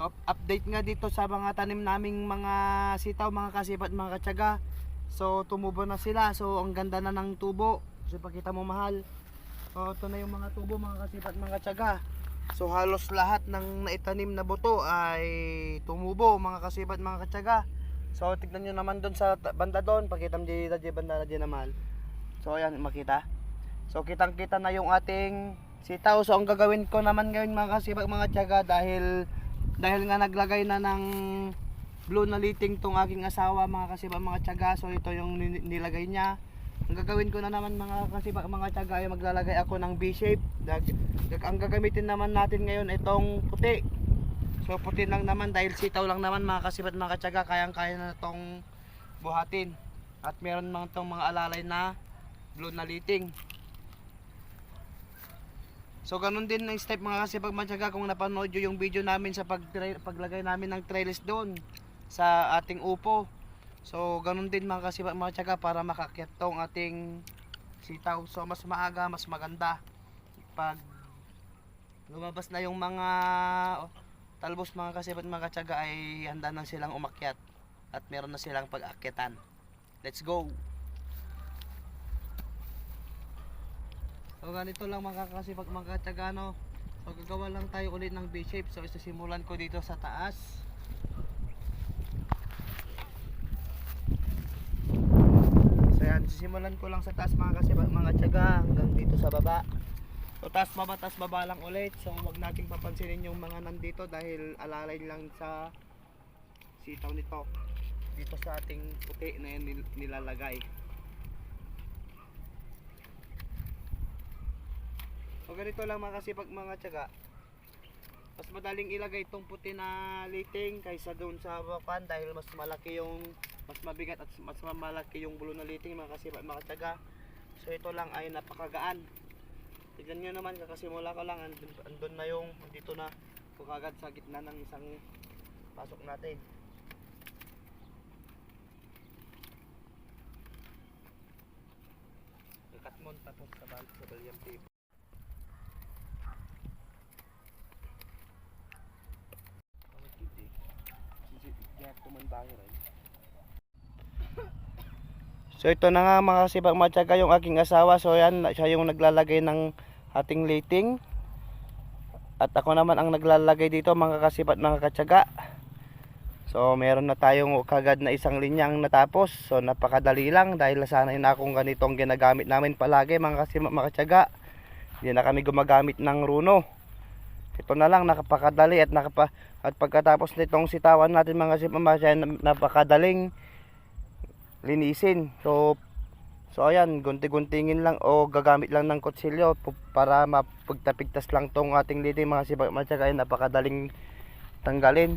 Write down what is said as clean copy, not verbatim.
So update nga dito sa mga tanim naming mga sitaw, mga kasipat, mga katsaga. So tumubo na sila. So ang ganda na ng tubo. So pakita mo, mahal. So ito na yung mga tubo, mga kasipat, mga katsaga. So halos lahat ng naitanim na buto ay tumubo, mga kasipat, mga katsaga. So tignan nyo naman doon sa banda doon. Pakita mo dito banda na dyan na, mahal. So ayan, makita. So kitang kita na yung ating sitaw. So ang gagawin ko naman ngayon, mga kasipat, mga tiyaga, dahil nga naglagay na ng blue na liting tong aking asawa, mga kasipak, mga tiyaga. So ito yung nilagay niya. Ang gagawin ko na naman, mga kasipak, mga tiyaga, ay maglalagay ako ng B-shape. Ang gagamitin naman natin ngayon itong puti. So puti lang naman dahil sitaw lang naman, mga kasipat, mga tiyaga, kayang-kaya na itong buhatin. At meron mga itong mga alalay na blue na liting. So ganun din ng step, mga kasipag, matyaga, kung napanood nyo yung video namin sa paglagay namin ng trellis doon sa ating upo. So ganun din, mga kasipag, matyaga, para makakyat tong ating sitaw. So mas maaga, mas maganda pag lumabas na yung mga talbos, mga kasipag, mga katyaga, ay handa na silang umakyat at meron na silang pag-akyatan. Let's go! So ganito lang, mga kakasipag, mga katyaga, no? So gagawa lang tayo ulit ng B-shape. So isisimulan ko dito sa taas. So yan, sisimulan ko lang sa taas, mga kasipag, mga katyaga, hanggang dito sa baba. So taas baba lang ulit. So huwag nating papansinin yung mga nandito dahil alalay lang sa sitaw nito. Dito sa ating puti na yan nilalagay. So ganito lang, mga kasipag, mga tiyaga. Mas madaling ilagay itong puti na liting kaysa doon sa bakan dahil mas mabigat at mas malaki yung bulo na liting, mga kasipag, mga tiyaga. So ito lang ay napakagaan. Tignan nyo naman, kakasimula ko lang, andun na yung, dito na kagad sa gitna ng isang pasok natin. Ikat mo tapos sa balyang tape. So ito na nga, mga kasipag, matyaga, yung aking asawa. So yan, siya yung naglalagay ng ating lighting. At ako naman ang naglalagay dito, mga kasipag, mga katyaga. So meron na tayong kagad na isang linyang natapos. So napakadali lang dahil nasanay na akong ganitong ginagamit namin palagi, mga kasipag, mga katyaga. Hindi na kami gumagamit ng runo. Ito na lang, napakadali at pagkatapos nitong sitawan natin, mga kasipag, mga katyaga, napakadaling linisin. So ayan, gunti-guntingin lang o gagamit lang ng kutsilyo para mapagtapigtas lang tong ating liting, mga sipag, mga tiyaga. Napakadaling tanggalin.